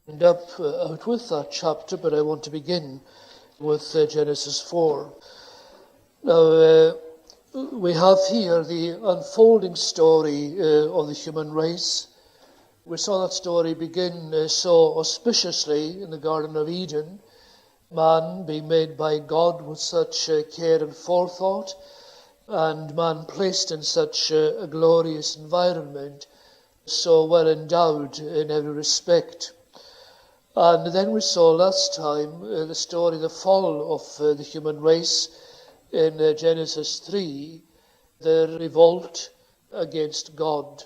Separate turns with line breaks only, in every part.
End up out with that chapter, but I want to begin with Genesis 4. Now, we have here the unfolding story of the human race. We saw that story begin so auspiciously in the Garden of Eden, man being made by God with such care and forethought, and man placed in such a glorious environment, so well endowed in every respect. And then we saw last time the story, the fall of the human race in Genesis 3, the revolt against God.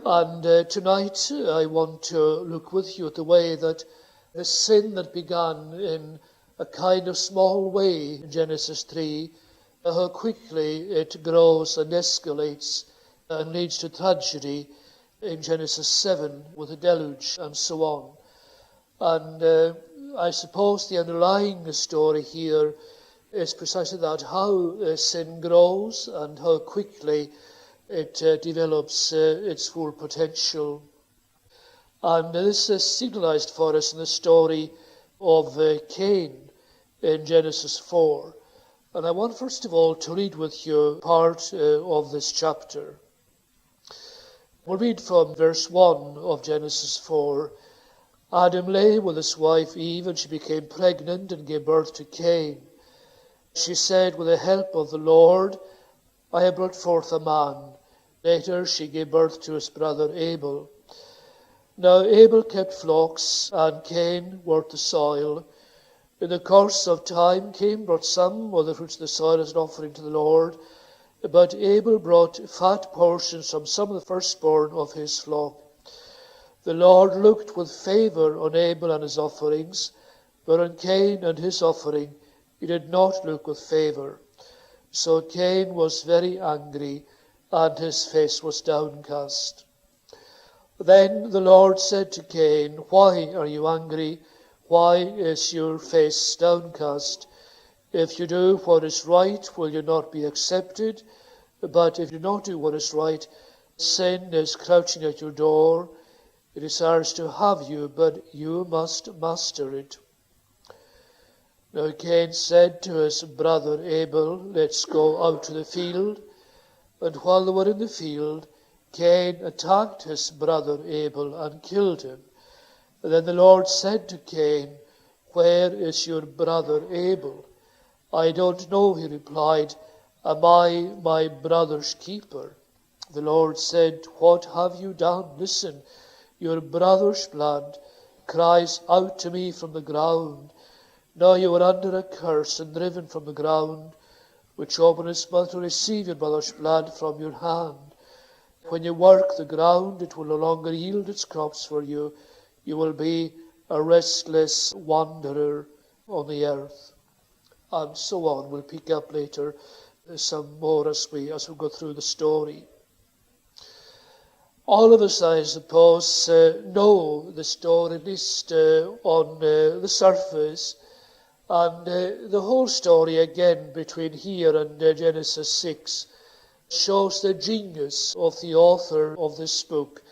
And tonight I want to look with you at the way that the sin that began in a kind of small way in Genesis 3, how quickly it grows and escalates and leads to tragedy in Genesis 7 with the deluge and so on. And I suppose the underlying story here is precisely that, how sin grows and how quickly it develops its full potential. And this is signalized for us in the story of Cain in Genesis 4. And I want first of all to read with you part of this chapter. We'll read from verse 1 of Genesis 4. Adam lay with his wife Eve, and she became pregnant and gave birth to Cain. She said, with the help of the Lord, I have brought forth a man. Later she gave birth to his brother Abel. Now Abel kept flocks, and Cain worked the soil. In the course of time Cain brought some of the fruits of the soil as an offering to the Lord, but Abel brought fat portions from some of the firstborn of his flock. The Lord looked with favour on Abel and his offerings, but on Cain and his offering he did not look with favour. So Cain was very angry, and his face was downcast. Then the Lord said to Cain, Why are you angry? Why is your face downcast? If you do what is right, will you not be accepted? But if you do not do what is right, sin is crouching at your door. It desires to have you, but you must master it. Now Cain said to his brother Abel, Let's go out to the field. And while they were in the field, Cain attacked his brother Abel and killed him. And then the Lord said to Cain, Where is your brother Abel? I don't know, he replied. Am I my brother's keeper? The Lord said, What have you done? Listen. Your brother's blood cries out to me from the ground. Now you are under a curse and driven from the ground, which opened its mouth to receive your brother's blood from your hand. When you work the ground, it will no longer yield its crops for you. You will be a restless wanderer on the earth. And so on. We'll pick up later some more as we go through the story. All of us, I suppose, know the story, at least on the surface. And the whole story, again, between here and Genesis 6, shows the genius of the author of this book,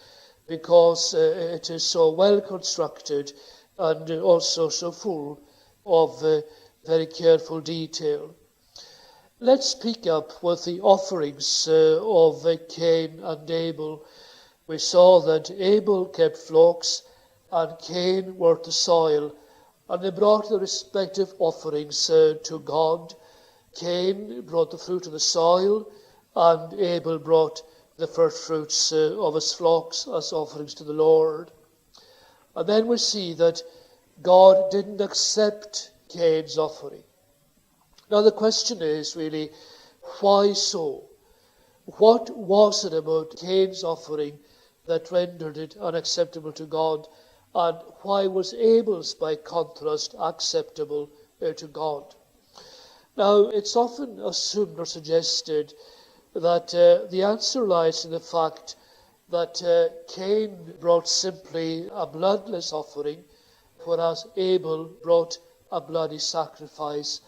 because it is so well constructed and also so full of very careful detail. Let's pick up with the offerings of Cain and Abel. We saw that Abel kept flocks and Cain worked the soil, and they brought their respective offerings to God. Cain brought the fruit of the soil, and Abel brought the first fruits of his flocks as offerings to the Lord. And then we see that God didn't accept Cain's offering. Now the question is really, why so? What was it about Cain's offering that rendered it unacceptable to God, and why was Abel's, by contrast, acceptable to God? Now, it's often assumed or suggested that the answer lies in the fact that Cain brought simply a bloodless offering, whereas Abel brought a bloody sacrifice.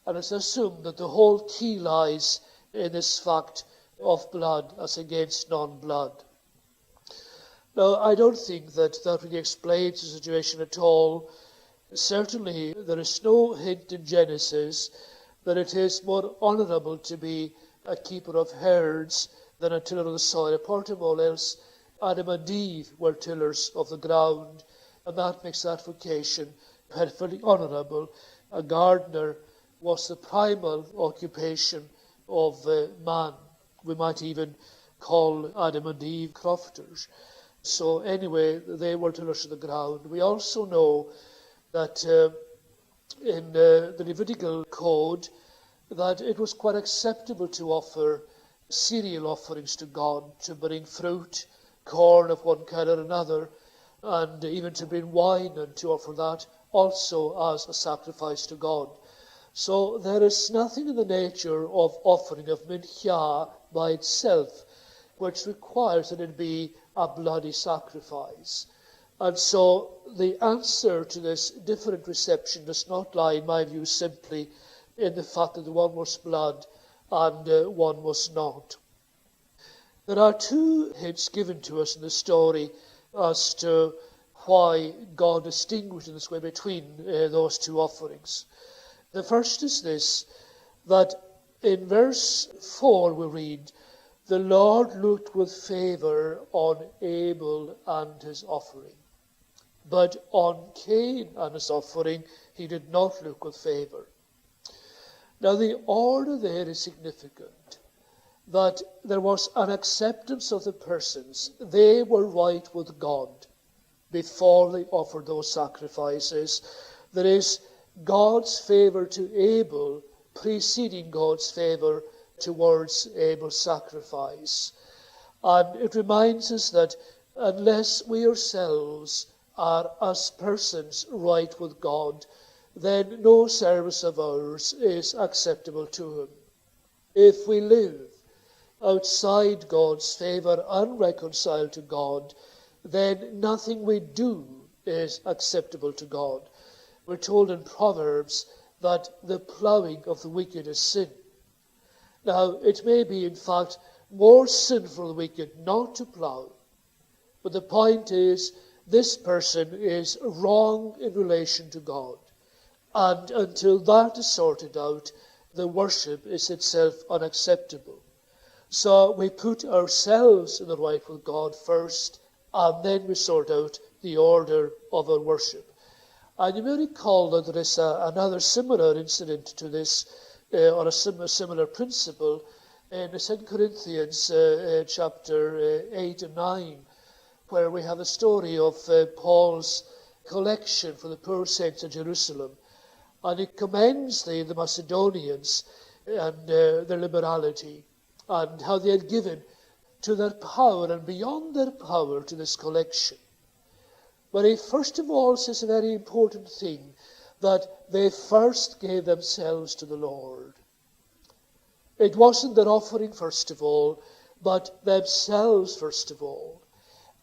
And it's assumed that the whole key lies in this fact of blood as against non-blood. Now, I don't think that really explains the situation at all. Certainly, there is no hint in Genesis that it is more honourable to be a keeper of herds than a tiller of the soil. Apart from all else, Adam and Eve were tillers of the ground, and that makes that vocation perfectly honourable. A gardener was the primal occupation of man. We might even call Adam and Eve crofters. So anyway, they were tillers of the ground. We also know that in the Levitical code, that it was quite acceptable to offer cereal offerings to God, to bring fruit, corn of one kind or another, and even to bring wine and to offer that also as a sacrifice to God. So there is nothing in the nature of offering of mincha by itself which requires that it be a bloody sacrifice. And so the answer to this different reception does not lie, in my view, simply in the fact that the one was blood and one was not. There are two hints given to us in the story as to why God distinguished in this way between those two offerings. The first is this, that in verse 4 we read, "The Lord looked with favour on Abel and his offering. But on Cain and his offering he did not look with favour." Now the order there is significant, that there was an acceptance of the persons. They were right with God before they offered those sacrifices. There is God's favour to Abel preceding God's favour towards Abel's sacrifice. And it reminds us that unless we ourselves are as persons right with God, then no service of ours is acceptable to him. If we live outside God's favour, unreconciled to God, then nothing we do is acceptable to God. We're told in Proverbs that the ploughing of the wicked is sin. Now, it may be, in fact, more sinful for the wicked not to plough. But the point is, this person is wrong in relation to God. And until that is sorted out, the worship is itself unacceptable. So we put ourselves in the right with God first, and then we sort out the order of our worship. And you may recall that there is another similar incident to this, or a similar principle, in 2 Corinthians chapter 8 and 9, where we have the story of Paul's collection for the poor saints in Jerusalem. And he commends the Macedonians and their liberality, and how they had given to their power and beyond their power to this collection. But he first of all says a very important thing, that they first gave themselves to the Lord. It wasn't their offering first of all, but themselves first of all.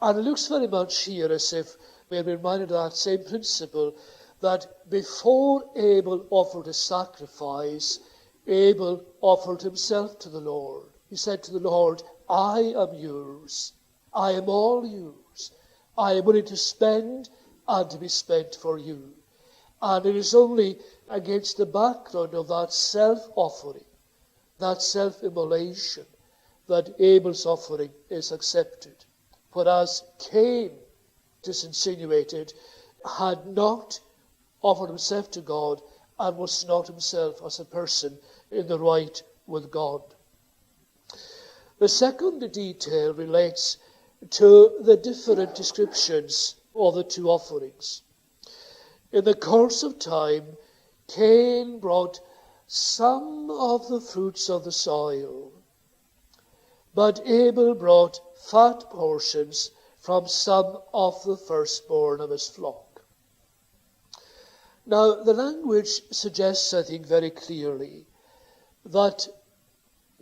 And it looks very much here as if we are reminded of that same principle, that before Abel offered a sacrifice, Abel offered himself to the Lord. He said to the Lord, "I am yours. I am all yours. I am willing to spend and to be spent for you." And it is only against the background of that self-offering, that self-immolation, that Abel's offering is accepted. Whereas Cain, it is insinuated, had not offered himself to God and was not himself as a person in the right with God. The second detail relates to the different descriptions of the two offerings. In the course of time, Cain brought some of the fruits of the soil, but Abel brought fat portions from some of the firstborn of his flock. Now, the language suggests, I think, very clearly that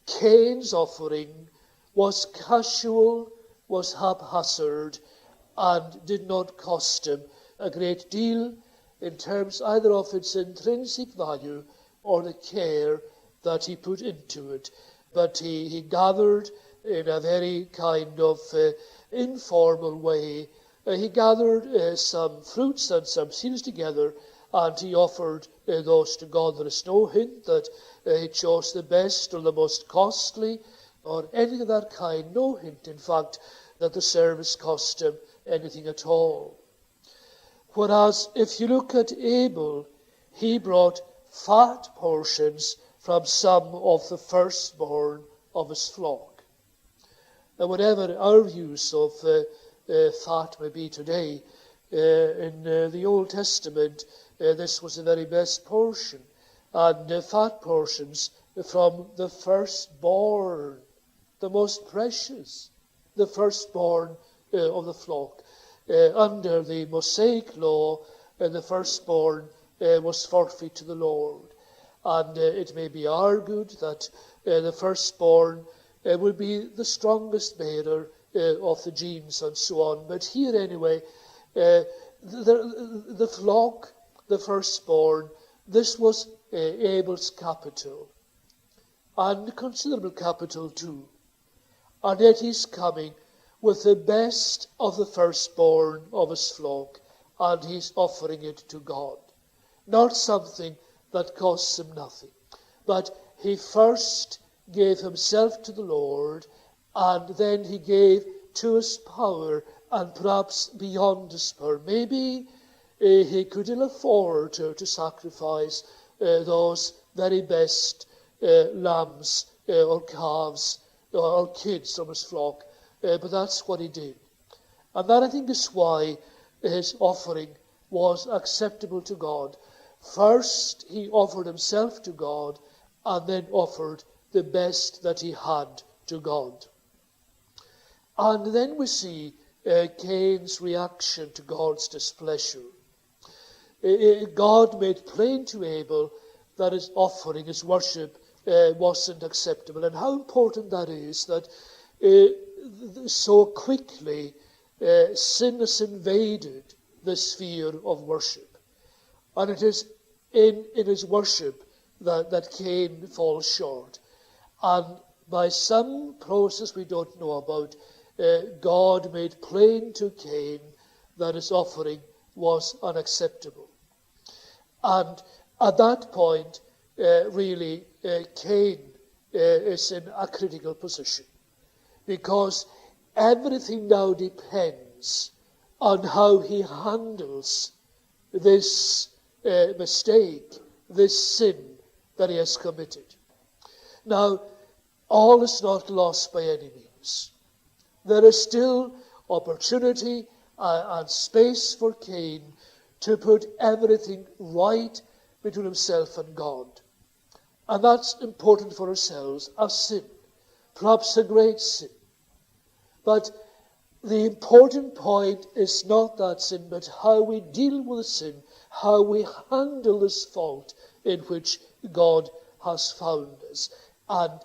Cain's offering was casual, was haphazard, and did not cost him a great deal in terms either of its intrinsic value or the care that he put into it. But he gathered in a very kind of informal way. He gathered some fruits and some seeds together, and he offered those to God. There is no hint that he chose the best or the most costly or anything of that kind. No hint, in fact, that the service cost him anything at all. Whereas if you look at Abel, he brought fat portions from some of the firstborn of his flock. Now, whatever our views of fat may be today, in the Old Testament, this was the very best portion. And fat portions from the firstborn, the most precious, the firstborn of the flock. Under the Mosaic law, the firstborn was forfeit to the Lord. And it may be argued that the firstborn will be the strongest bearer of the genes and so on. But here anyway, the flock, the firstborn, this was Abel's capital. And considerable capital too. And yet he's coming with the best of the firstborn of his flock, and he's offering it to God. Not something that costs him nothing, but he first gave himself to the Lord, and then he gave to his power, and perhaps beyond his power. Maybe he could ill afford to sacrifice those very best lambs or calves or kids from his flock. But that's what he did. And that, I think, is why his offering was acceptable to God. First, he offered himself to God, and then offered the best that he had to God. And then we see Cain's reaction to God's displeasure. God made plain to Abel that his offering, his worship, wasn't acceptable. And how important that is, that so quickly sin has invaded the sphere of worship. And it is in his worship that Cain falls short. And by some process we don't know about, God made plain to Cain that his offering was unacceptable. And at that point, really, Cain is in a critical position, because everything now depends on how he handles this mistake, this sin that he has committed. Now, all is not lost by any means. There is still opportunity and space for Cain to put everything right between himself and God. And that's important for ourselves, a sin, perhaps a great sin. But the important point is not that sin, but how we deal with the sin, how we handle this fault in which God has found us. And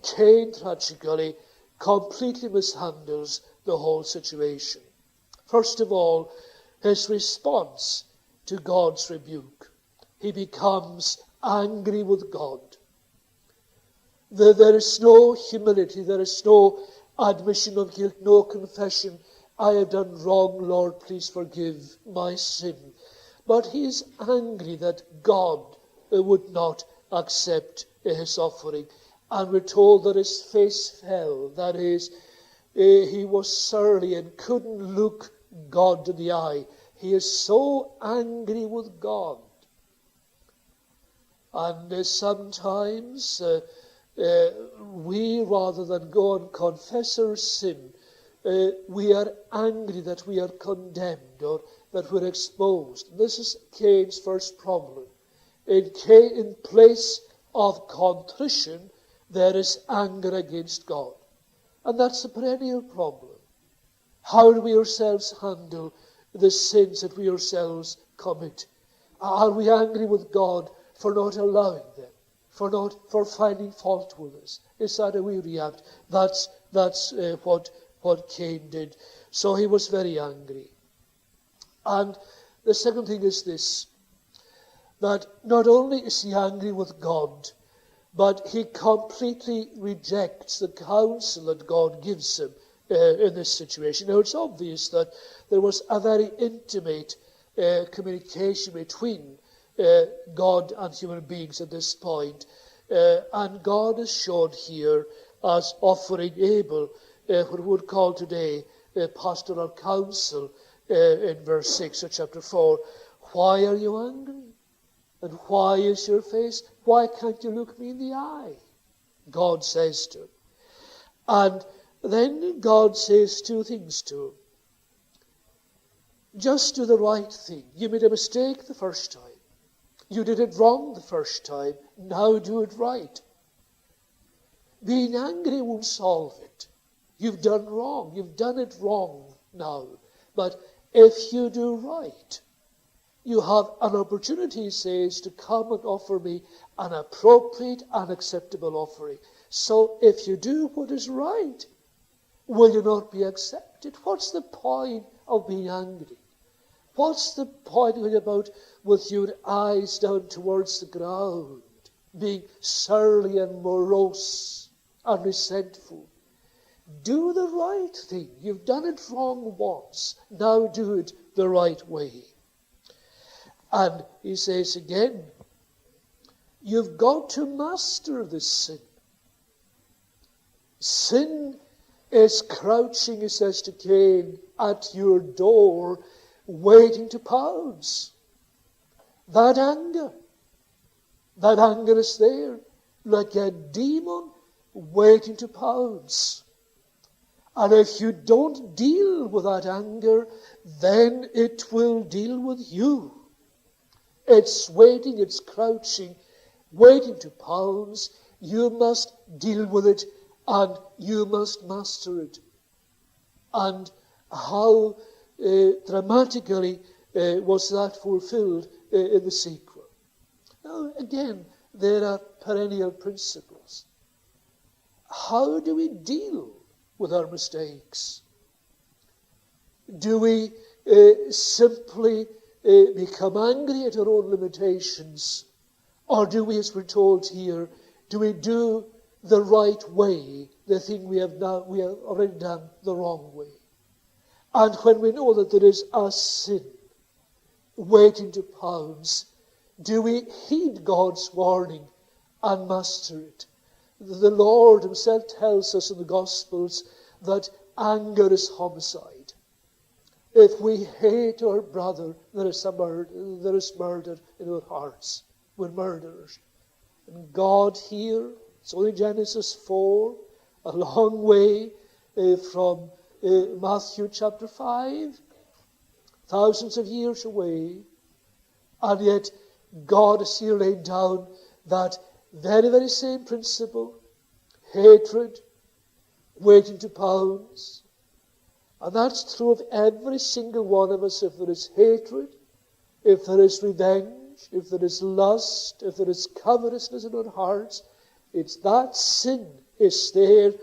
Cain, tragically, completely mishandles the whole situation. First of all, his response to God's rebuke. He becomes angry with God. There is no humility, there is no admission of guilt, no confession. I have done wrong, Lord, please forgive my sin. But he is angry that God would not accept his offering. And we're told that his face fell. That is, he was surly and couldn't look God in the eye. He is so angry with God. And sometimes we, rather than go and confess our sin, we are angry that we are condemned or that we're exposed. This is Cain's first problem. In place of contrition, there is anger against God. And that's a perennial problem. How do we ourselves handle the sins that we ourselves commit? Are we angry with God for not allowing them, for finding fault with us? Is that how we react? That's what Cain did. So he was very angry. And the second thing is this, that not only is he angry with God, but he completely rejects the counsel that God gives him in this situation. Now, it's obvious that there was a very intimate communication between God and human beings at this point. And God is shown here as offering Abel what we would call today pastoral counsel in verse 6 of chapter 4. Why are you angry? And why is your face? Why can't you look me in the eye? God says to him. And then God says two things to him. Just do the right thing. You made a mistake the first time. You did it wrong the first time. Now do it right. Being angry won't solve it. You've done wrong. You've done it wrong now. But if you do right, you have an opportunity, he says, to come and offer me an appropriate and acceptable offering. So if you do what is right, will you not be accepted? What's the point of being angry? What's the point of going about with your eyes down towards the ground, being surly and morose and resentful? Do the right thing. You've done it wrong once. Now do it the right way. And he says again, you've got to master this sin. Sin is crouching, he says to Cain, at your door, waiting to pounce. That anger is there, like a demon waiting to pounce. And if you don't deal with that anger, then it will deal with you. It's waiting, it's crouching, waiting to pounce. You must deal with it, and you must master it. And how dramatically was that fulfilled in the sequel. Now, again, there are perennial principles. How do we deal with our mistakes? Do we simply become angry at our own limitations? Or do we, as we're told here, do we do the right way, the thing we have already done the wrong way? And when we know that there is a sin waiting to pounce, do we heed God's warning and master it? The Lord himself tells us in the Gospels that anger is homicide. If we hate our brother, there is murder in our hearts. We're murderers. And God here, it's only Genesis 4, a long way from Matthew chapter 5, thousands of years away, and yet God has here laid down that very, very same principle, hatred, waiting to pounce. And that's true of every single one of us. If there is hatred, if there is revenge, if there is lust, if there is covetousness in our hearts, it's that sin is there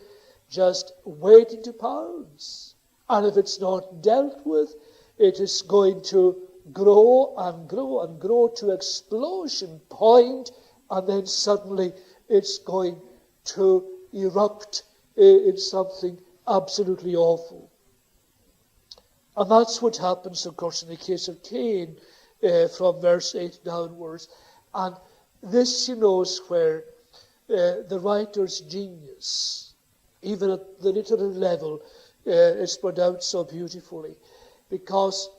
just waiting to pounce. And if it's not dealt with, it is going to grow and grow and grow to explosion point, and then suddenly it's going to erupt in something absolutely awful. And that's what happens, of course, in the case of Cain, from verse 8 downwards. And this, is where the writer's genius, even at the literary level, is put out so beautifully. Because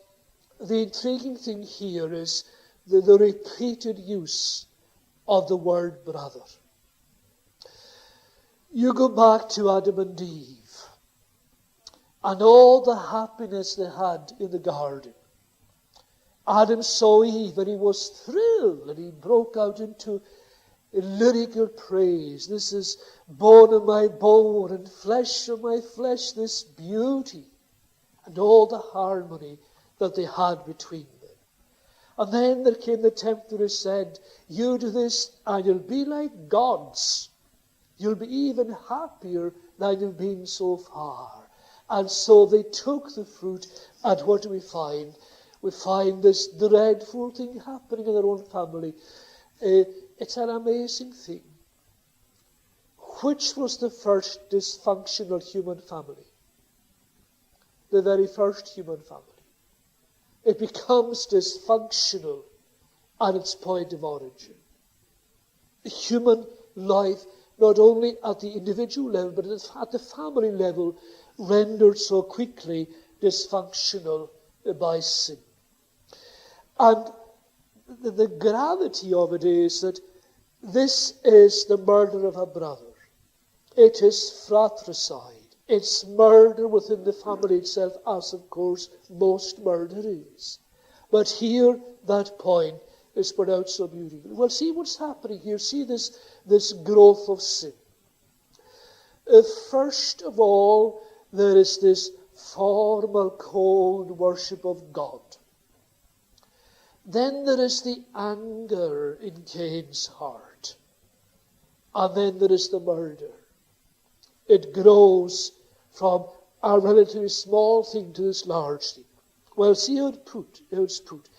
the intriguing thing here is the repeated use of the word brother. You go back to Adam and Eve and all the happiness they had in the garden. Adam saw Eve and he was thrilled and he broke out into lyrical praise. This is bone of my bone and flesh of my flesh, this beauty and all the harmony that they had between them. And then there came the tempter who said, you do this and you'll be like gods. You'll be even happier than you've been so far. And so they took the fruit, and what do we find? We find this dreadful thing happening in their own family. It's an amazing thing. which was the first dysfunctional human family? The very first human family. It becomes dysfunctional at its point of origin. Human life, not only at the individual level, but at the family level, rendered so quickly dysfunctional by sin. And the gravity of it is that this is the murder of a brother. It is fratricide. It's murder within the family itself, as of course most murder is. But here, that point is put out so beautifully. Well, see what's happening here. See this growth of sin. First of all, there is this formal, cold worship of God. Then there is the anger in Cain's heart. And then there is the murder. It grows from a relatively small thing to this large thing. Well, see how it's put.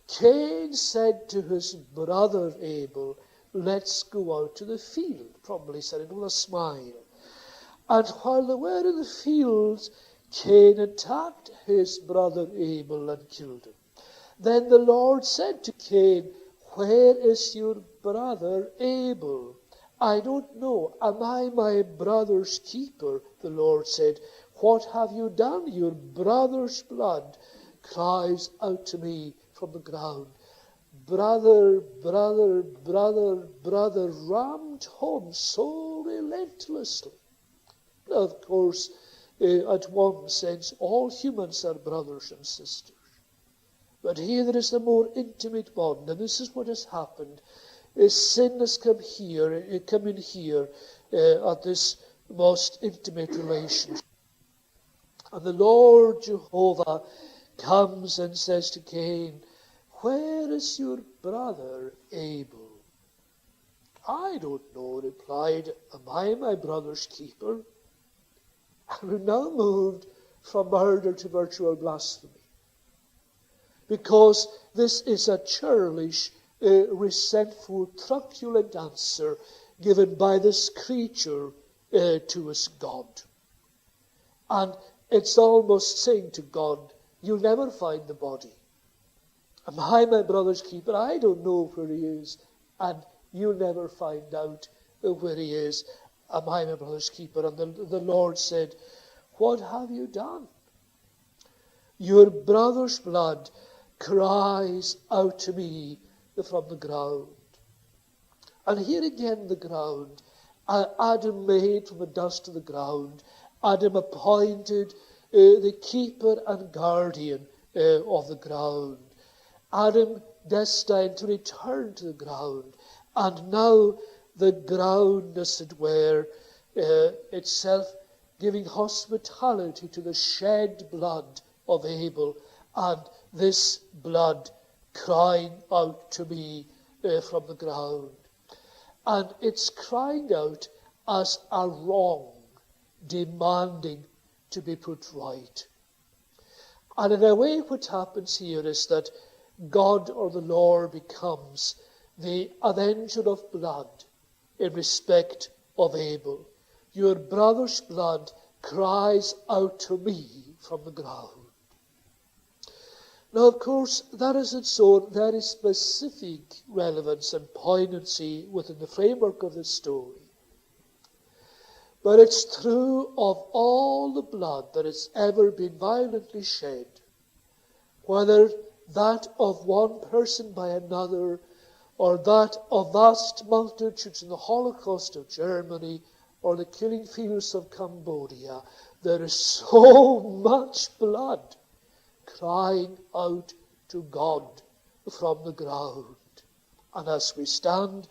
Cain said to his brother Abel, let's go out to the field. Probably said it with a smile. And while they were in the fields, Cain attacked his brother Abel and killed him. Then the Lord said to Cain, where is your brother Abel? I don't know. Am I my brother's keeper? The Lord said, what have you done? Your brother's blood cries out to me from the ground. Brother, brother, brother, brother, rammed home so relentlessly. Now, of course, at one sense, all humans are brothers and sisters. But here there is a more intimate bond, and this is what has happened. Sin has come in here at this most intimate relationship. And the Lord Jehovah comes and says to Cain, where is your brother Abel? I don't know, replied, am I my brother's keeper? And we're now moved from murder to virtual blasphemy. Because this is a churlish, resentful, truculent answer given by this creature to his God. And it's almost saying to God, you'll never find the body. Am I my brother's keeper? I don't know where he is. And you'll never find out where he is. Am I my brother's keeper? And the Lord said, what have you done? Your brother's blood cries out to me from the ground. And here again the ground. Adam made from the dust of the ground. Adam appointed the keeper and guardian of the ground. Adam destined to return to the ground. And now the ground, as it were, itself giving hospitality to the shed blood of Abel, and this blood crying out to me from the ground. And it's crying out as a wrong, demanding to be put right. And in a way what happens here is that God or the Lord becomes the avenger of blood in respect of Abel. Your brother's blood cries out to me from the ground. Now, of course, that is its own very specific relevance and poignancy within the framework of the story. But it's true of all the blood that has ever been violently shed, whether that of one person by another, or that of vast multitudes in the Holocaust of Germany, or the killing fields of Cambodia. There is so much blood crying out to God from the ground. And as we stand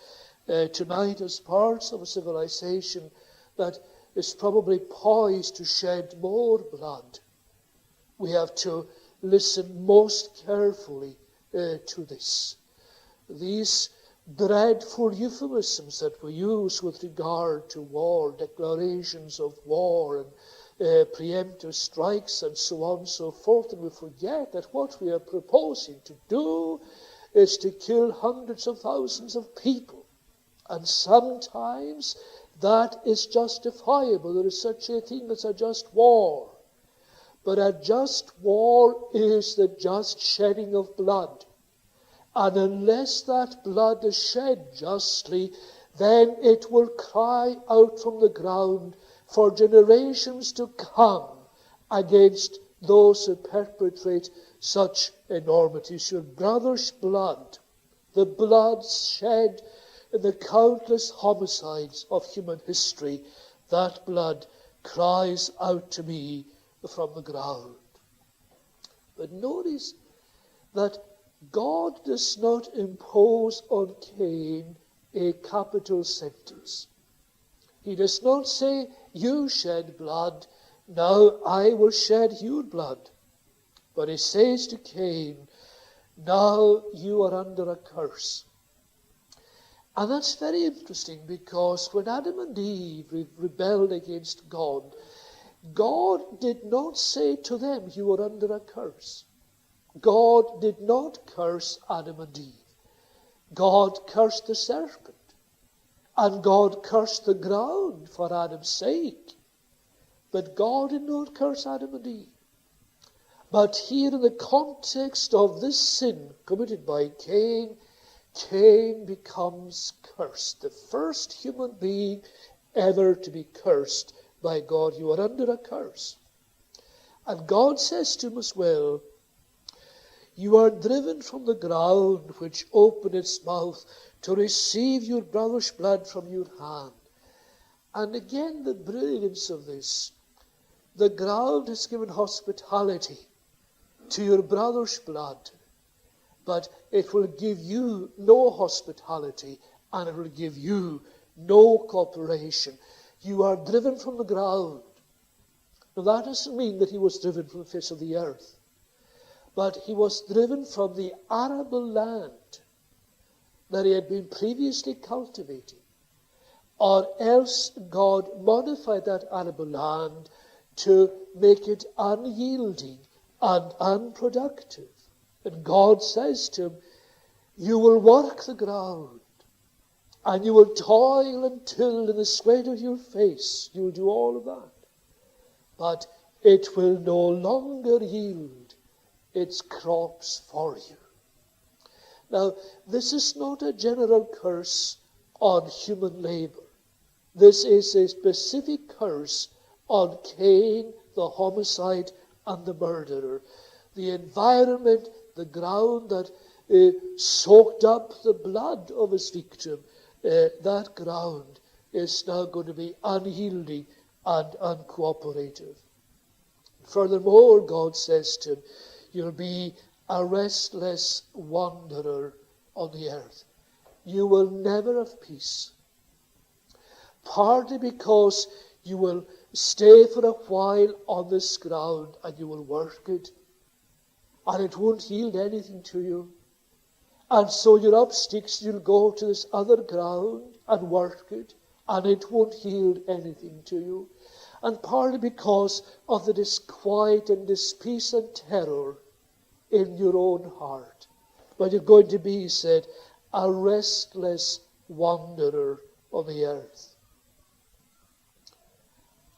tonight as parts of a civilization that is probably poised to shed more blood, we have to listen most carefully to this. These dreadful euphemisms that we use with regard to war, declarations of war and preemptive strikes and so on and so forth, and we forget that what we are proposing to do is to kill hundreds of thousands of people. And sometimes that is justifiable. There is such a thing as a just war. But a just war is the just shedding of blood. And unless that blood is shed justly, then it will cry out from the ground for generations to come against those who perpetrate such enormities. Your brother's blood, the blood shed in the countless homicides of human history, that blood cries out to me from the ground. But notice that God does not impose on Cain a capital sentence. He does not say, you shed blood, now I will shed your blood. But he says to Cain, now you are under a curse. And that's very interesting, because when Adam and Eve rebelled against God, God did not say to them, you are under a curse. God did not curse Adam and Eve. God cursed the serpent. And God cursed the ground for Adam's sake. But God did not curse Adam and Eve. But here in the context of this sin committed by Cain, Cain becomes cursed. The first human being ever to be cursed by God. You are under a curse. And God says to him as well, you are driven from the ground which opened its mouth to receive your brother's blood from your hand. And again, the brilliance of this. The ground has given hospitality to your brother's blood, but it will give you no hospitality, and it will give you no cooperation. You are driven from the ground. Now that doesn't mean that he was driven from the face of the earth, but he was driven from the arable land that he had been previously cultivating. Or else God modified that arable land to make it unyielding and unproductive. And God says to him, you will work the ground, and you will toil and till in the sweat of your face. You will do all of that. But it will no longer yield its crops for you. Now, this is not a general curse on human labor. This is a specific curse on Cain, the homicide and the murderer. The environment, the ground that soaked up the blood of his victim, that ground is now going to be unyielding and uncooperative. Furthermore, God says to him, you'll be a restless wanderer on the earth. You will never have peace. Partly because you will stay for a while on this ground and you will work it, and it won't yield anything to you. And so you're up sticks, you'll go to this other ground and work it, and it won't yield anything to you. And partly because of the disquiet and dispeace and terror in your own heart. But you're going to be, he said, a restless wanderer on the earth.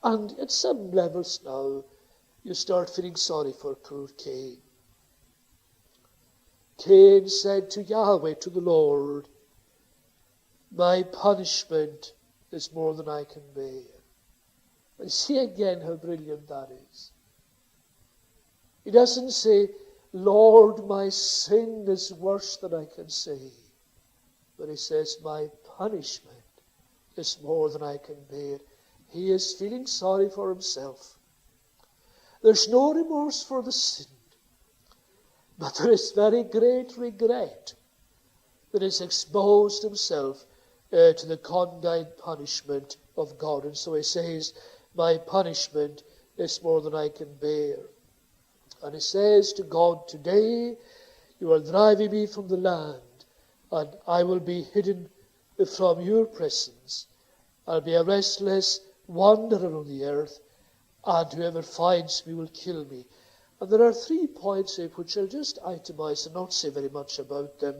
And at some levels now, you start feeling sorry for poor Cain. Cain said to Yahweh, to the Lord, my punishment is more than I can bear. And see again how brilliant that is. He doesn't say, Lord, my sin is worse than I can say. But he says, my punishment is more than I can bear. He is feeling sorry for himself. There's no remorse for the sin, but there is very great regret that he's exposed himself to the condign punishment of God. And so he says, my punishment is more than I can bear. And he says to God, today you are driving me from the land, and I will be hidden from your presence. I'll be a restless wanderer on the earth, and whoever finds me will kill me. And there are 3 points here which I'll just itemize and not say very much about them.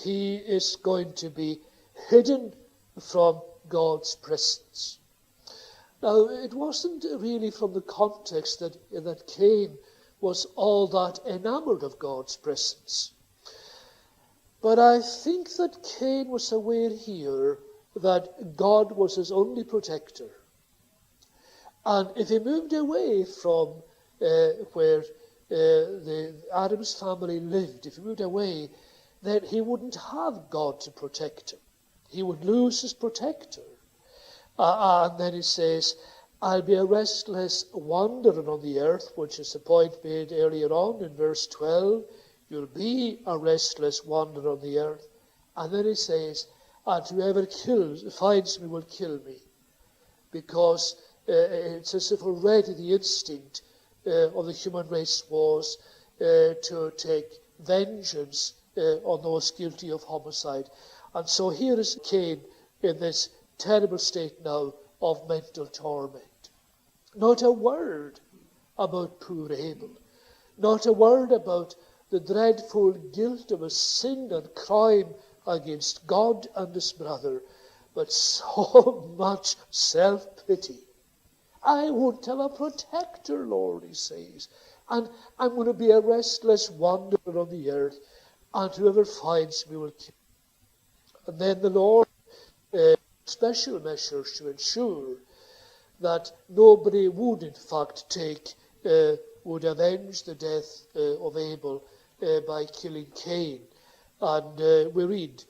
He is going to be hidden from God's presence. Now, it wasn't really from the context that Cain was all that enamored of God's presence. But I think that Cain was aware here that God was his only protector. And if he moved away from where Adam's family lived, if he moved away, then he wouldn't have God to protect him. He would lose his protector. And then he says, I'll be a restless wanderer on the earth, which is the point made earlier on in verse 12. You'll be a restless wanderer on the earth. And then he says, and whoever finds me will kill me. Because it's as if already the instinct of the human race was to take vengeance on those guilty of homicide. And so here is Cain in this terrible state now of mental torment. Not a word about poor Abel. Not a word about the dreadful guilt of his sin and crime against God and his brother, but so much self-pity. I won't have a protector, Lord, he says, and I'm going to be a restless wanderer on the earth, and whoever finds me will kill me. And then the Lord special measures to ensure that nobody would in fact would avenge the death of Abel by killing Cain. And we read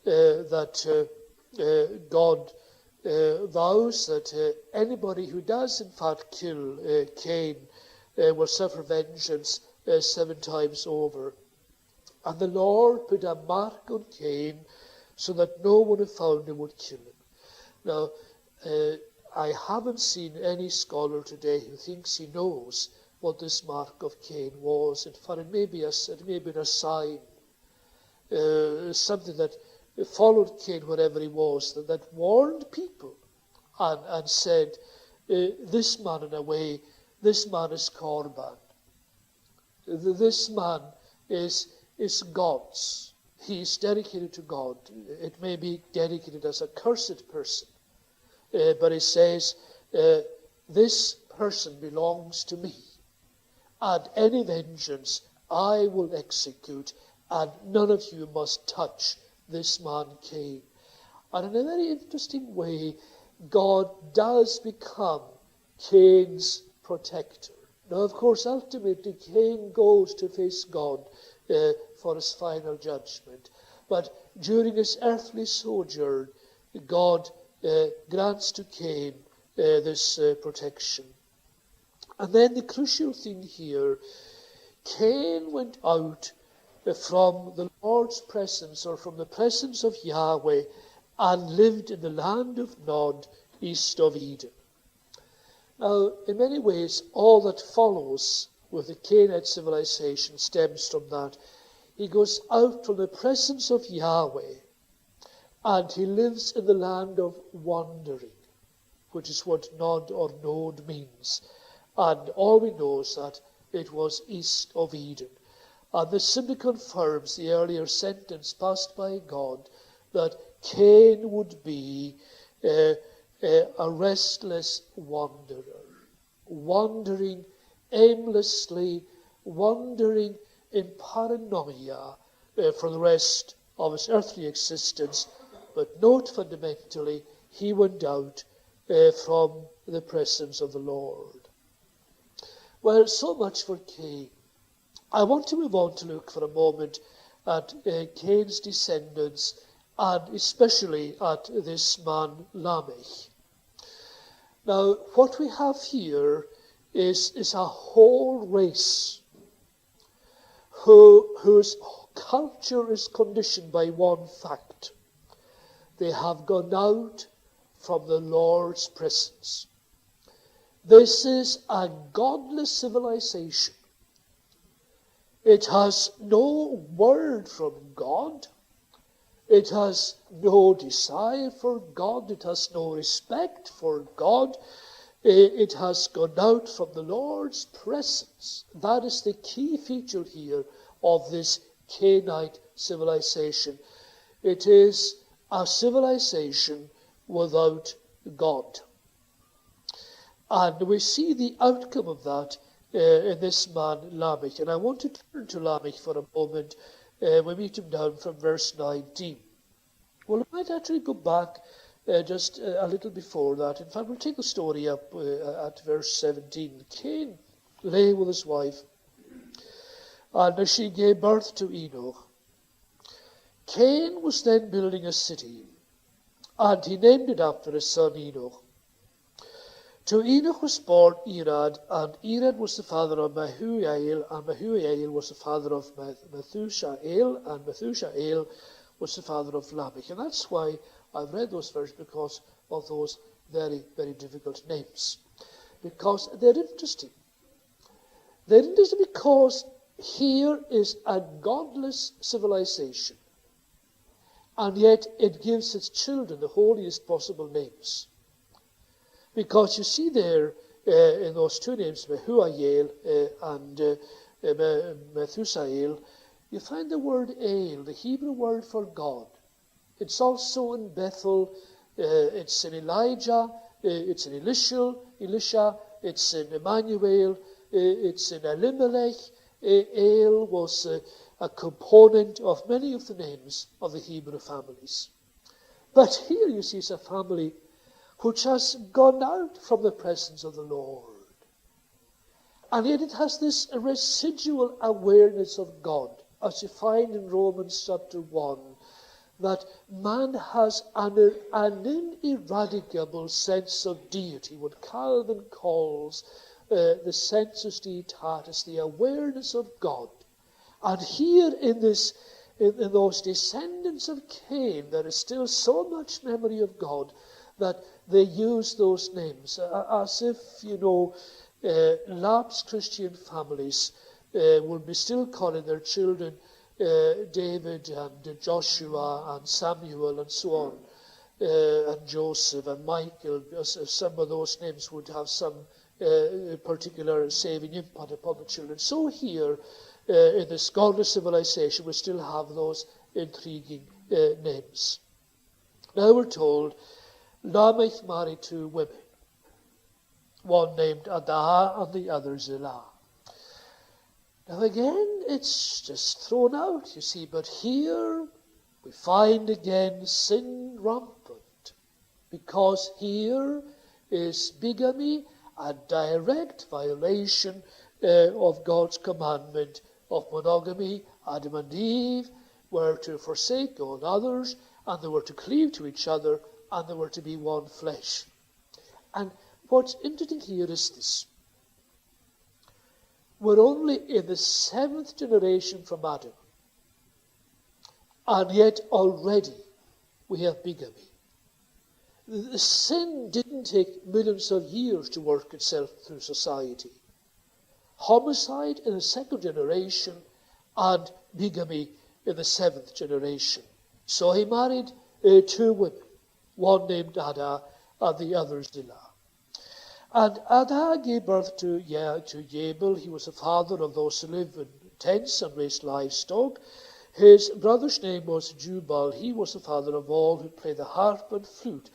that God vows that anybody who does in fact kill Cain will suffer vengeance 7 times over. And the Lord put a mark on Cain so that no one who found him would kill him. Now, I haven't seen any scholar today who thinks he knows what this mark of Cain was. In fact, it may be a sign, something that followed Cain wherever he was, that warned people and said, this man, in a way, this man is Korban. This man is God's. He is dedicated to God. It may be dedicated as a cursed person. But he says, this person belongs to me. And any vengeance I will execute, and none of you must touch this man Cain. And in a very interesting way, God does become Cain's protector. Now, of course, ultimately, Cain goes to face God for his final judgment. But during his earthly sojourn, God grants to Cain this protection. And then the crucial thing here, Cain went out from the Lord's presence, or from the presence of Yahweh, and lived in the land of Nod, east of Eden. Now, in many ways, all that follows with the Canaanite civilization stems from that. He goes out from the presence of Yahweh, and he lives in the land of wandering, which is what Nod or Nod means. And all we know is that it was east of Eden. And this simply confirms the earlier sentence passed by God that Cain would be a restless wanderer, wandering aimlessly, wandering in paranoia for the rest of his earthly existence. But note fundamentally, he went out from the presence of the Lord. Well, so much for Cain. I want to move on to look for a moment at Cain's descendants, and especially at this man Lamech. Now, what we have here is a whole race whose culture is conditioned by one fact. They have gone out from the Lord's presence. This is a godless civilization. It has no word from God. It has no desire for God. It has no respect for God. It has gone out from the Lord's presence. That is the key feature here of this Canaanite civilization. It is a civilization without God. And we see the outcome of that in this man Lamech. And I want to turn to Lamech for a moment. We meet him down from verse 19. Well, I might actually go back just a little before that. In fact, we'll take the story up at verse 17. Cain lay with his wife, and she gave birth to Enoch. Cain was then building a city, and he named it after his son Enoch. To Enoch was born Irad, and Irad was the father of Mahujael, and Mahujael was the father of Methushael, and Methushael was the father of Lamech. And that's why I've read those verses, because of those very, very difficult names. Because they're interesting. They're interesting because here is a godless civilization, and yet it gives its children the holiest possible names. Because you see there in those two names, Mahujael and Methushael, you find the word El, the Hebrew word for God. It's also in Bethel, it's in Elijah, it's in Elisha, it's in Emmanuel, it's in Elimelech. El was a component of many of the names of the Hebrew families. But here you see it's a family which has gone out from the presence of the Lord. And yet it has this residual awareness of God, as you find in Romans chapter 1, that man has an ineradicable sense of deity, what Calvin calls the sensus deitatis, the awareness of God. And here in those descendants of Cain, there is still so much memory of God that they use those names as if, lapsed Christian families would be still calling their children David and Joshua and Samuel and so on, and Joseph and Michael. Some of those names would have some particular saving impact upon the children. So here, in this godless civilization, we still have those intriguing names. Now we're told Lamech married two women, one named Adah and the other Zillah. Now again, it's just thrown out, you see, but here we find again sin rampant, because here is bigamy, a direct violation of God's commandment of monogamy. Adam and Eve were to forsake all others, and they were to cleave to each other, and they were to be one flesh. And what's interesting here is this. We're only in the 7th generation from Adam, and yet already we have bigamy. The sin didn't take millions of years to work itself through society. Homicide in the 2nd generation and bigamy in the 7th generation. So he married two women, one named Adah and the other Zillah. And Adah gave birth to Jabal. He was the father of those who live in tents and raised livestock. His brother's name was Jubal. He was the father of all who play the harp and flute.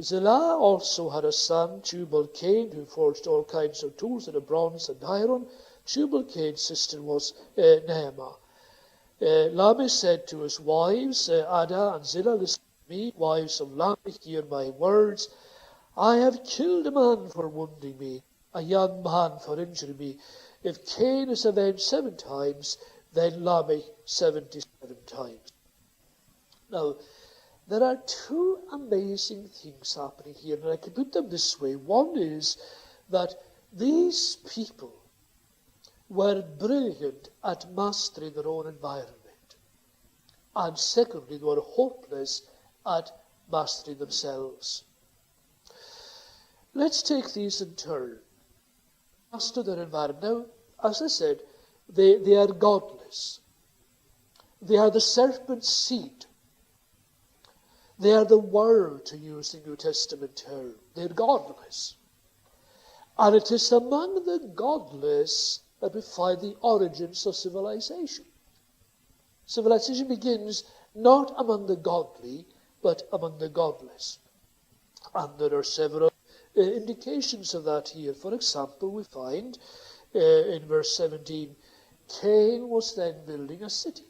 Zillah also had a son, Tubal-Cain, who forged all kinds of tools out of bronze and iron. Tubal-Cain's sister was Naamah. Lamech said to his wives, Adah and Zillah, listen to me, wives of Lamech, hear my words. I have killed a man for wounding me, a young man for injuring me. If Cain is avenged 7 times, then Lamech 77 times. Now, there are two amazing things happening here, and I can put them this way. One is that these people were brilliant at mastering their own environment. And secondly, they were hopeless at mastering themselves. Let's take these in turn. Master their environment. Now, as I said, they are godless. They are the serpent's seed. They are the world, to use the New Testament term. They're godless. And it is among the godless that we find the origins of civilization. Civilization begins not among the godly, but among the godless. And there are several indications of that here. For example, we find in verse 17, Cain was then building a city.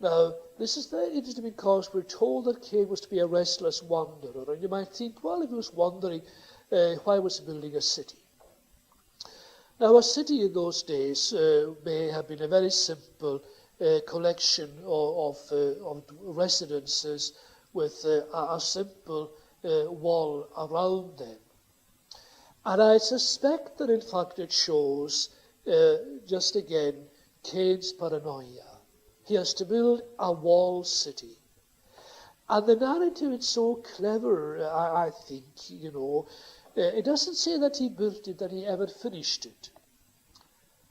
Now, this is very interesting because we're told that Cain was to be a restless wanderer. And you might think, well, if he was wandering, why was he building a city? Now, a city in those days may have been a very simple collection of residences with a simple wall around them. And I suspect that, in fact, it shows, just again, Cain's paranoia. He has to build a walled city. And the narrative is so clever, I think, it doesn't say that he built it, that he ever finished it.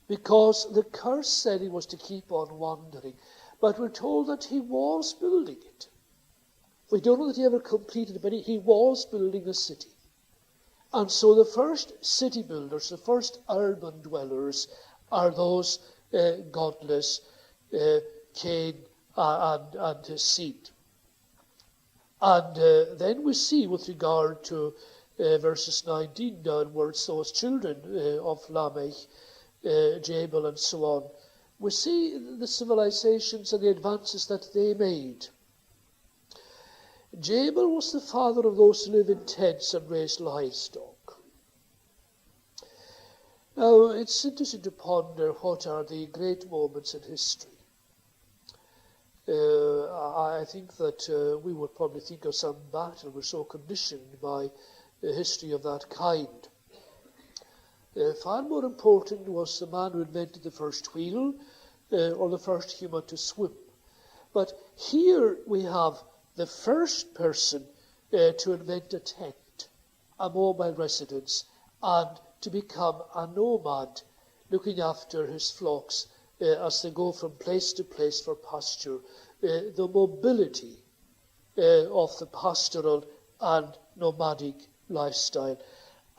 Because the curse said he was to keep on wandering. But we're told that he was building it. We don't know that he ever completed it, but he was building a city. And so the first city builders, the first urban dwellers, are those godless Cain and his seed. And then we see, with regard to verses 19 downwards, those children of Lamech, Jabal and so on, we see the civilizations and the advances that they made. Jabal was the father of those who live in tents and raise livestock. Now, it's interesting to ponder what are the great moments in history. I think that we would probably think of some battle. We're so conditioned by a history of that kind. Far more important was the man who invented the first wheel or the first human to swim. But here we have the first person to invent a tent, a mobile residence, and to become a nomad, looking after his flocks as they go from place to place for pasture. The mobility of the pastoral and nomadic lifestyle.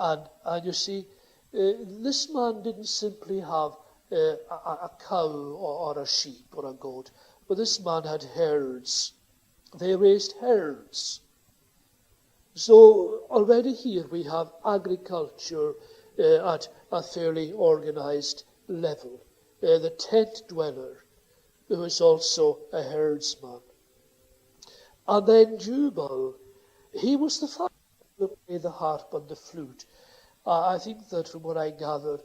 And you see, this man didn't simply have a cow or a sheep or a goat, but this man had herds. They raised herds. So already here we have agriculture at a fairly organized level. The tent dweller, who is also a herdsman. And then Jubal, he was the father who played the harp and the flute. I think that from what I gather,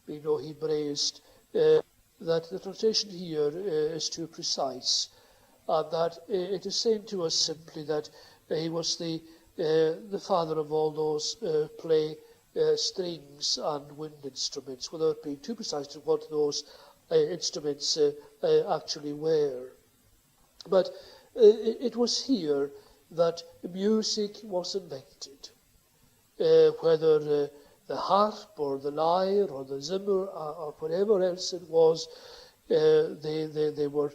he braised that the translation here is too precise, and that it is saying to us simply that he was the father of all those play strings and wind instruments, without being too precise to what those instruments actually were. But it was here that music was invented, whether the harp or the lyre or the zimmer or whatever else it was, they were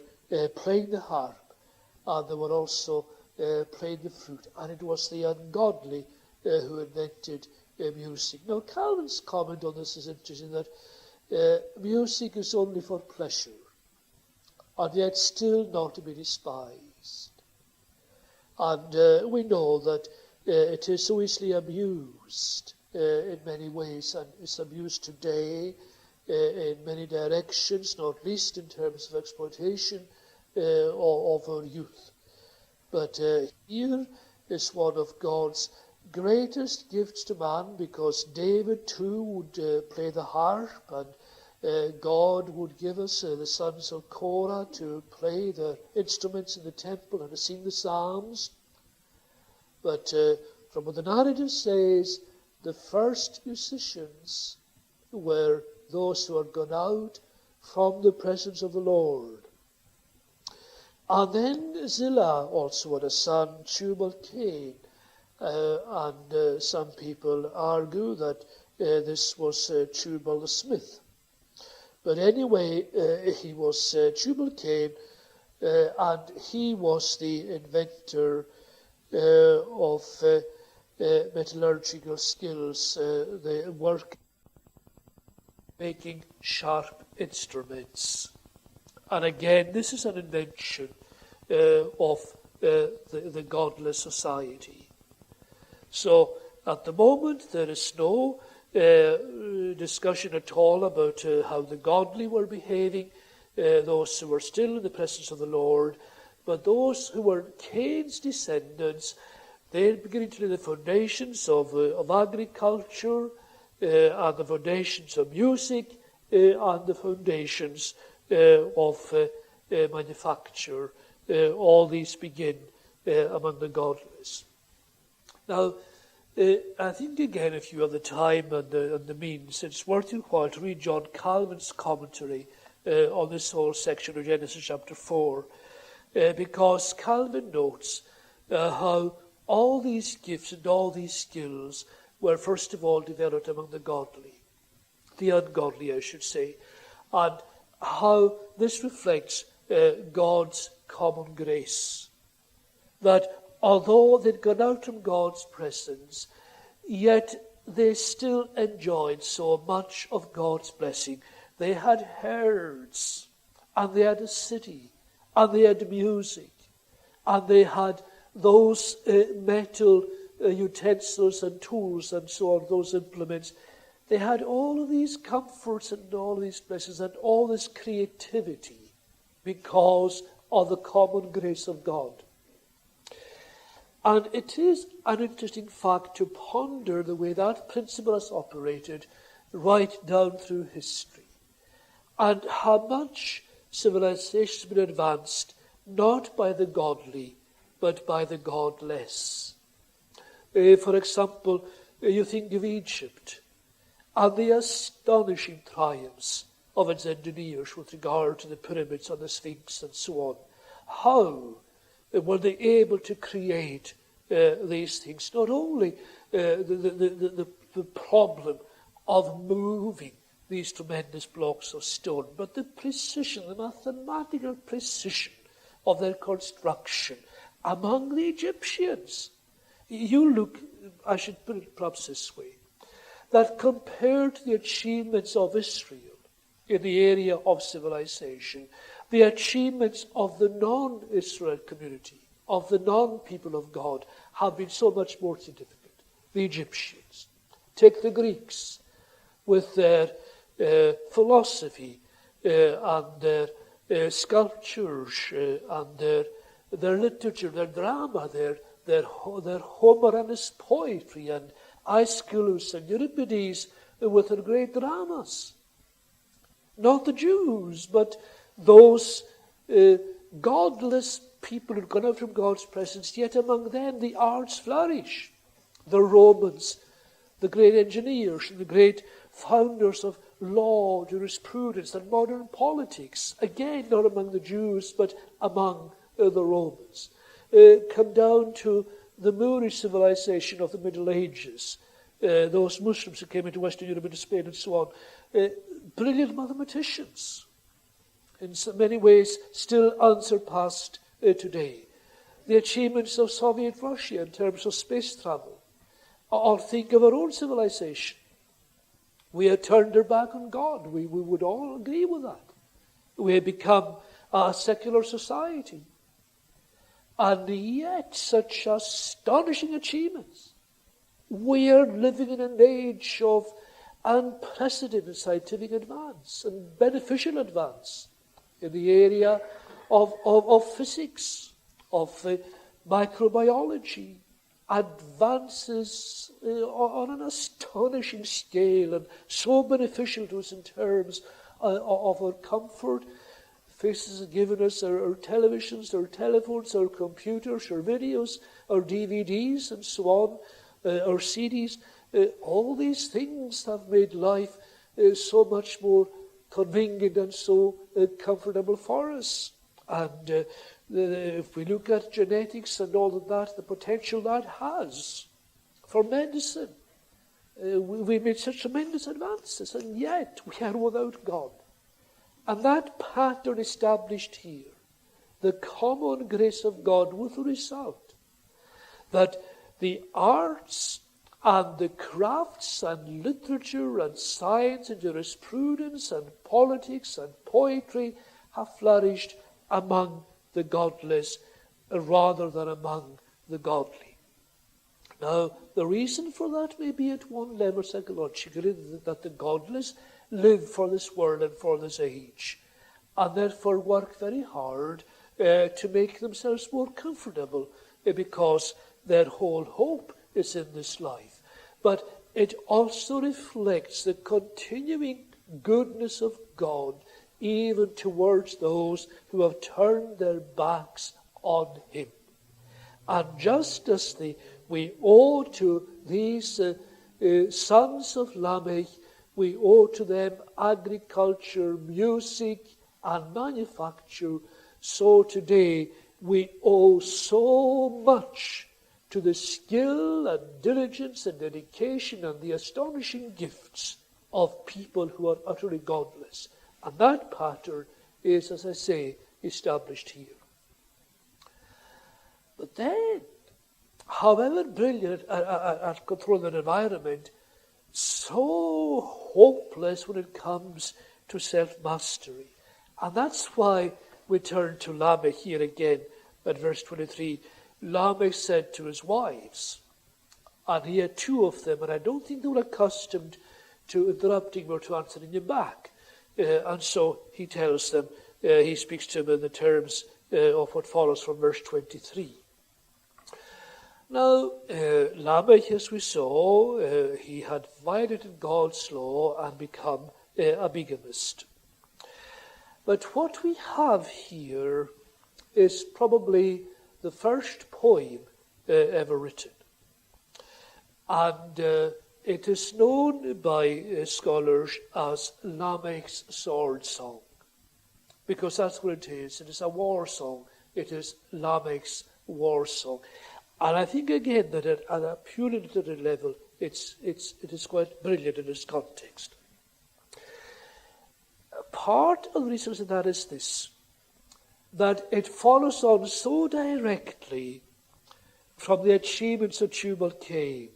playing the harp, and they were also playing the flute, and it was the ungodly who invented music. Now, Calvin's comment on this is interesting, that music is only for pleasure, and yet still not to be despised. And we know that it is so easily abused in many ways, and it's abused today in many directions, not least in terms of exploitation of our youth. But here is one of God's greatest gifts to man, because David too would play the harp, and God would give us the sons of Korah to play the instruments in the temple and to sing the psalms. But from what the narrative says, the first musicians were those who had gone out from the presence of the Lord. And then Zillah also had a son, Tubal-Cain, and some people argue that this was Tubal the smith. But anyway, he was Tubal-Cain, and he was the inventor of metallurgical skills, the work making sharp instruments. And again, this is an invention of the godless society. So at the moment there is no discussion at all about how the godly were behaving, those who were still in the presence of the Lord. But those who were Cain's descendants, they're beginning to lay the foundations of agriculture, and the foundations of music, and the foundations of manufacture. All these begin among the godless. Now, I think again, if you have the time and the means, it's worth your while to read John Calvin's commentary on this whole section of Genesis chapter 4, because Calvin notes how all these gifts and all these skills were first of all developed among the godly, the ungodly I should say, and how this reflects God's common grace. That although they'd gone out from God's presence, yet they still enjoyed so much of God's blessing. They had herds, and they had a city, and they had music, and they had those metal utensils and tools and so on, those implements. They had all of these comforts and all these blessings and all this creativity because of the common grace of God. And it is an interesting fact to ponder the way that principle has operated right down through history, and how much civilization has been advanced not by the godly but by the godless. For example, you think of Egypt and the astonishing triumphs of its engineers with regard to the pyramids and the Sphinx and so on. How were they able to create these things? Not only the problem of moving these tremendous blocks of stone, but the precision, the mathematical precision of their construction among the Egyptians. You look, I should put it perhaps this way, that compared to the achievements of Israel in the area of civilization, the achievements of the non-Israel community, of the non-people of God, have been so much more significant. The Egyptians. Take the Greeks with their philosophy and their sculptures and their literature, their drama, their Homeranic poetry, and Aeschylus and Euripides with their great dramas. Not the Jews, but those godless people who'd gone out from God's presence, yet among them the arts flourish. The Romans, the great engineers, and the great founders of law, jurisprudence, and modern politics, again not among the Jews, but among the Romans. Come down to the Moorish civilization of the Middle Ages, those Muslims who came into Western Europe, into Spain, and so on. Brilliant mathematicians, in so many ways still unsurpassed today. The achievements of Soviet Russia in terms of space travel. Or think of our own civilization. We have turned our back on God. We would all agree with that. We have become a secular society. And yet, such astonishing achievements. We are living in an age of unprecedented scientific advance and beneficial advance in the area of physics, of microbiology, advances on an astonishing scale and so beneficial to us in terms of our comfort. Faces have given us our televisions, our telephones, our computers, our videos, our DVDs and so on, our CDs. All these things have made life so much more convenient and so comfortable for us. And if we look at genetics and all of that, the potential that has for medicine, we made such tremendous advances, and yet we are without God. And that pattern established here, the common grace of God, with the result that the arts and the crafts and literature and science and jurisprudence and politics and poetry have flourished among the godless rather than among the godly. Now, the reason for that may be at one level psychologically, that the godless live for this world and for this age, and therefore work very hard to make themselves more comfortable because their whole hope is in this life. But it also reflects the continuing goodness of God even towards those who have turned their backs on him. And just as we owe to these sons of Lamech, we owe to them agriculture, music, and manufacture, so today we owe so much to the skill and diligence and dedication and the astonishing gifts of people who are utterly godless. And that pattern is, as I say, established here. But then, however brilliant at controlling their environment, so hopeless when it comes to self-mastery. And that's why we turn to Lamech here again at verse 23. Lamech said to his wives, and he had two of them, and I don't think they were accustomed to interrupting or to answering him back. And so he tells them, he speaks to them in the terms of what follows from verse 23. Now, Lamech, as we saw, he had violated God's law and become a bigamist. But what we have here is probably the first poem ever written. And it is known by scholars as Lamech's sword song, because that's what it is. It is a war song. It is Lamech's war song. And I think again that at a purely literary level, it is quite brilliant in its context. Part of the reason for that is this, that it follows on so directly from the achievements of Tubal-Cain,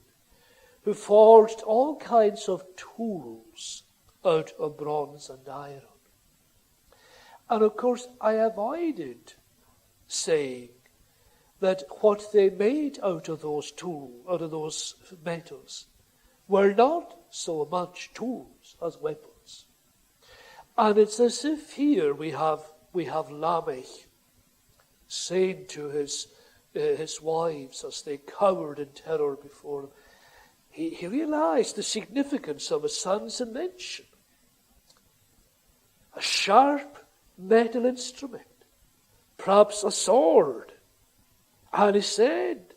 who forged all kinds of tools out of bronze and iron. And of course, I avoided saying that what they made out of those tools, out of those metals, were not so much tools as weapons. And it's as if here we have Lamech saying to his wives as they cowered in terror before him, he realized the significance of his son's invention. A sharp metal instrument, perhaps a sword. And he said,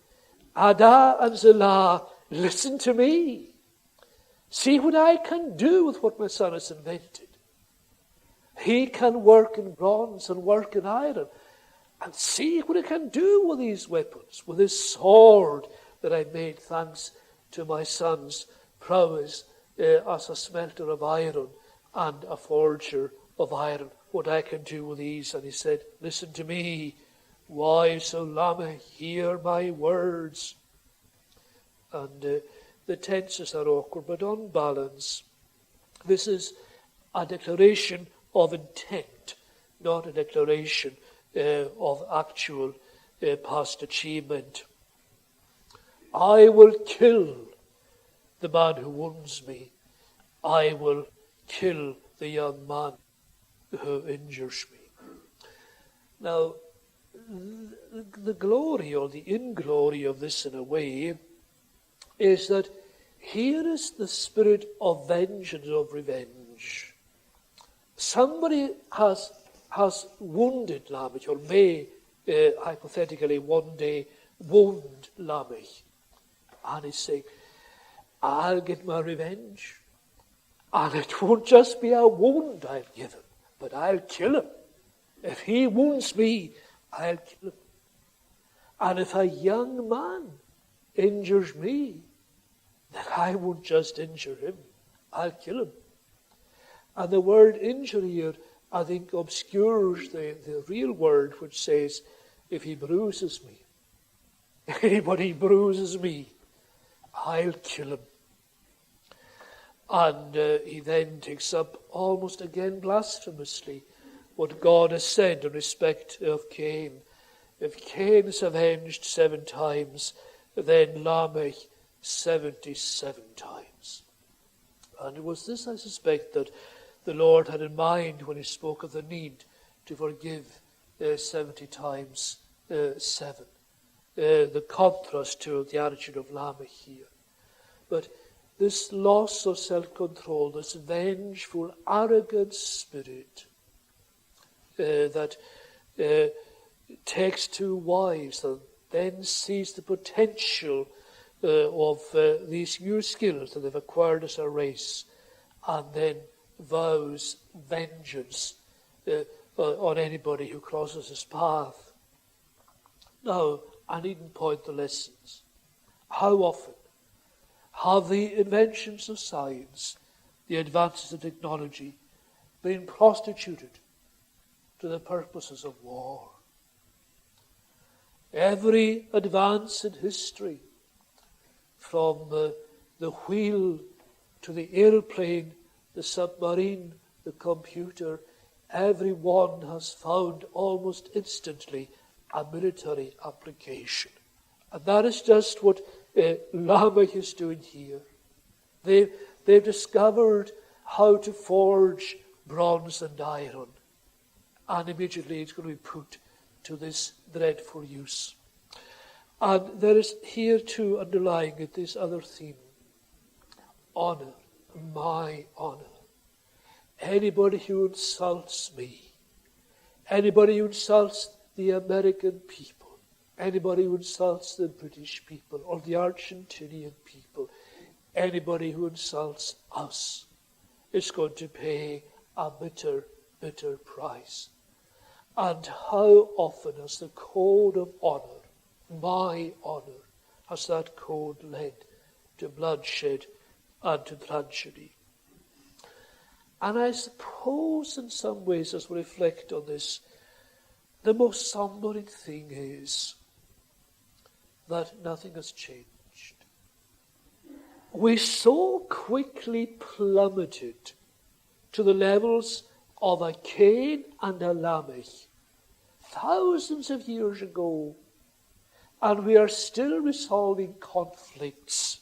Ada and Zillah, listen to me. See what I can do with what my son has invented. He can work in bronze and work in iron. And see what he can do with these weapons, with this sword that I made thanks to my son's prowess as a smelter of iron and a forger of iron. What I can do with these. And he said, listen to me. Wives of Lamech, hear my words. And the tenses are awkward, but on balance, this is a declaration of intent, not a declaration of actual past achievement. I will kill the man who wounds me. I will kill the young man who injures me. Now, the glory or the inglory of this, in a way, is that here is the spirit of vengeance, of revenge. Somebody has wounded Lamech, or may hypothetically one day wound Lamech. And he's saying, I'll get my revenge. And it won't just be a wound I'll give him, but I'll kill him. If he wounds me, I'll kill him. And if a young man injures me, then I won't just injure him, I'll kill him. And the word injury here, I think, obscures the real word, which says, if he bruises me, if anybody bruises me, I'll kill him. And he then takes up, almost again blasphemously, what God has said in respect of Cain. If Cain is avenged 7 times, then Lamech 77 times. And it was this, I suspect, that the Lord had in mind when he spoke of the need to forgive 70 times 7. The contrast to the attitude of Lamech here. But this loss of self-control, this vengeful, arrogant spirit that takes 2 wives and then sees the potential of these new skills that they've acquired as a race, and then vows vengeance on anybody who crosses his path. Now, I needn't point the lessons. How often have the inventions of science, the advances of technology, been prostituted to the purposes of war? Every advance in history, from the wheel to the airplane, the submarine, the computer, every one has found almost instantly a military application. And that is just what Lamech is doing here. They've discovered how to forge bronze and iron, and immediately it's going to be put to this dreadful use. And there is here too underlying it this other theme. Honor, my honor. Anybody who insults me, anybody who insults the American people, anybody who insults the British people or the Argentinian people, anybody who insults us is going to pay a bitter, bitter price. And how often has the code of honor, my honor, has that code led to bloodshed and to tragedy? And I suppose in some ways, as we reflect on this, the most sombering thing is that nothing has changed. We so quickly plummeted to the levels of a Cain and a Lamech thousands of years ago, and we are still resolving conflicts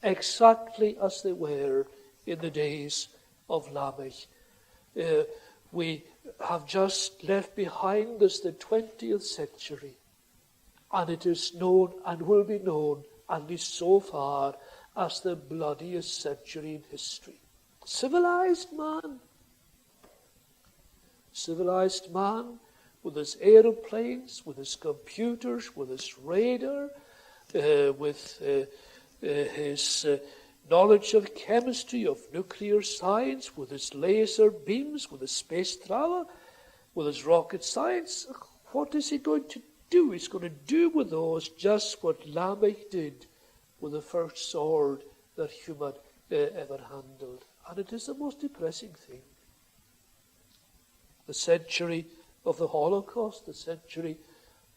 exactly as they were in the days of Lamech. We have just left behind us the 20th century, and it is known and will be known, at least so far, as the bloodiest century in history. Civilized man with his aeroplanes, with his computers, with his radar, with his knowledge of chemistry, of nuclear science, with his laser beams, with his space travel, with his rocket science. What is he going to do? He's going to do with those just what Lamech did with the first sword that human ever handled. And it is the most depressing thing. The century of the Holocaust, the century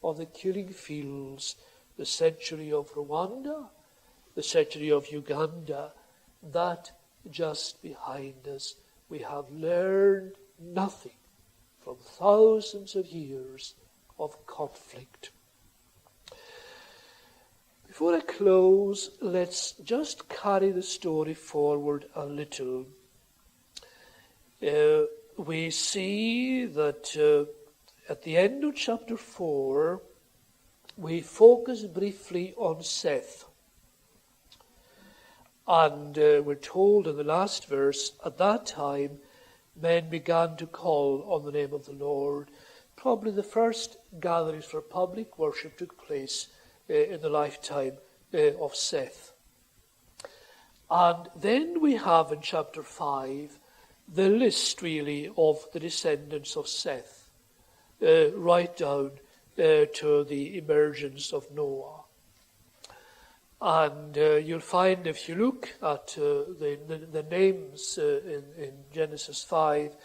of the killing fields, the century of Rwanda, the century of Uganda, that just behind us. We have learned nothing from thousands of years of conflict. Before I close, let's just carry the story forward a little. We see that at the end of chapter 4, we focus briefly on Seth. And we're told in the last verse, at that time, men began to call on the name of the Lord. Probably the first gatherings for public worship took place in the lifetime of Seth. And then we have in chapter 5 the list really of the descendants of Seth, right down to the emergence of Noah. And you'll find if you look at the names in Genesis 5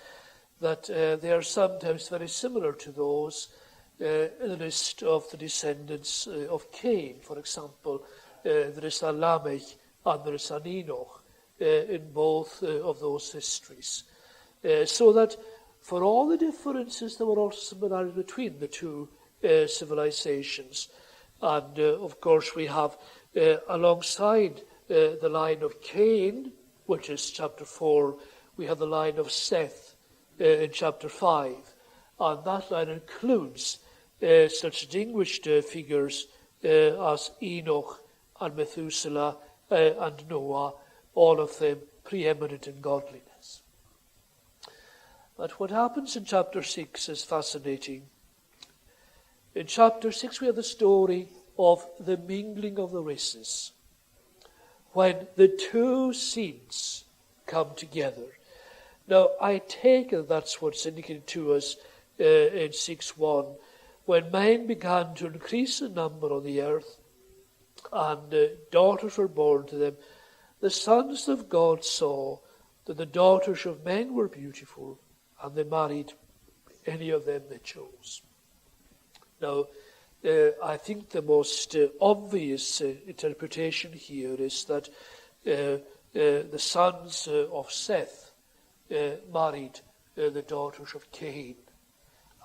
that they are sometimes very similar to those in the list of the descendants of Cain. For example, there is a Lamech and there is an Enoch in both of those histories. So that for all the differences, there were also similarities between the two civilizations. And of course we have alongside the line of Cain, which is chapter 4, we have the line of Seth in chapter 5. And that line includes such distinguished figures as Enoch and Methuselah and Noah, all of them preeminent in godliness. But what happens in chapter 6 is fascinating. In chapter 6 we have the story of the mingling of the races, when the two seeds come together. Now, I take it that's what's indicated to us in 6:1, when men began to increase in number on the earth, and daughters were born to them. The sons of God saw that the daughters of men were beautiful, and they married any of them they chose. Now, I think the most obvious interpretation here is that the sons of Seth married the daughters of Cain.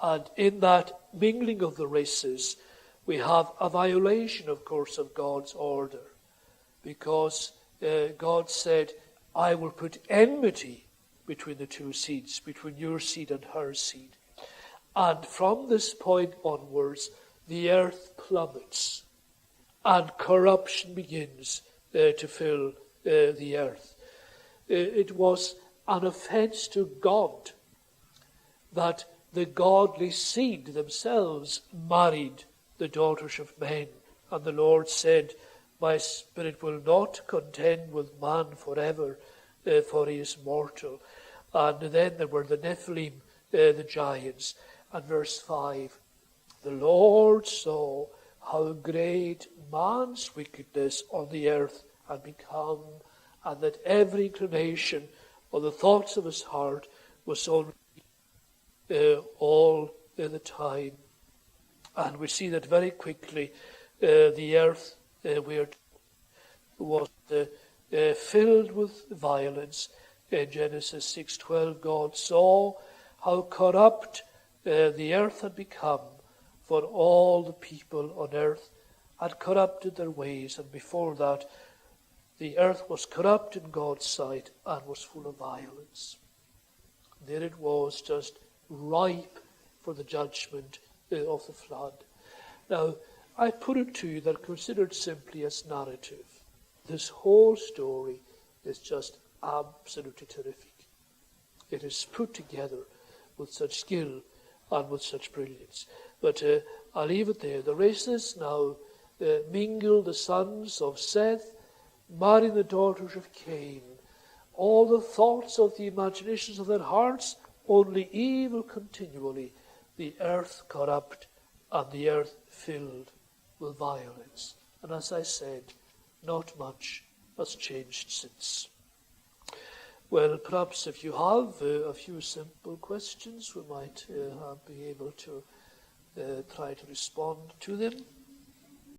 And in that mingling of the races, we have a violation, of course, of God's order. Because God said, I will put enmity between the two seeds, between your seed and her seed. And from this point onwards, the earth plummets and corruption begins to fill the earth. It was an offense to God that the godly seed themselves married the daughters of men. And the Lord said, my spirit will not contend with man forever, for he is mortal. And then there were the Nephilim, the giants. And verse 5, the Lord saw how great man's wickedness on the earth had become, and that every inclination of the thoughts of his heart was so all the time. And we see that very quickly the earth was filled with violence. In Genesis 6:12, God saw how corrupt the earth had become, for all the people on earth had corrupted their ways. And before that, the earth was corrupt in God's sight and was full of violence. There it was, just ripe for the judgment of the flood. Now, I put it to you that considered simply as narrative, this whole story is just absolutely terrific. It is put together with such skill and with such brilliance. But I'll leave it there. The races now mingle, the sons of Seth, marrying the daughters of Cain. All the thoughts of the imaginations of their hearts, only evil continually. The earth corrupt and the earth filled with violence. And as I said, not much has changed since. Well, perhaps if you have a few simple questions, we might be able to try to respond to them.